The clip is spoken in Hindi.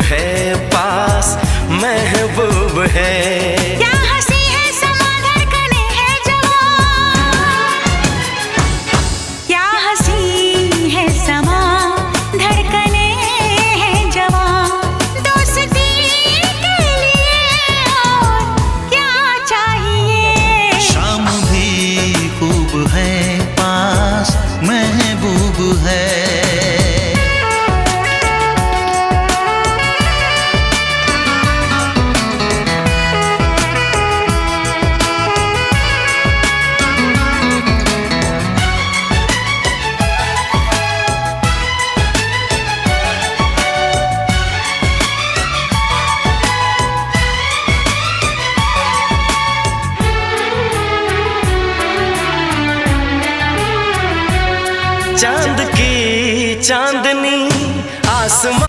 है पास महबूब है। क्या हंसी है समा धड़कने है जवां, क्या हंसी है समा धड़कने है जवां। दोस्ती के लिए और क्या चाहिए। शाम भी खूब है पास महबूब है। चांद की चांदनी आसमां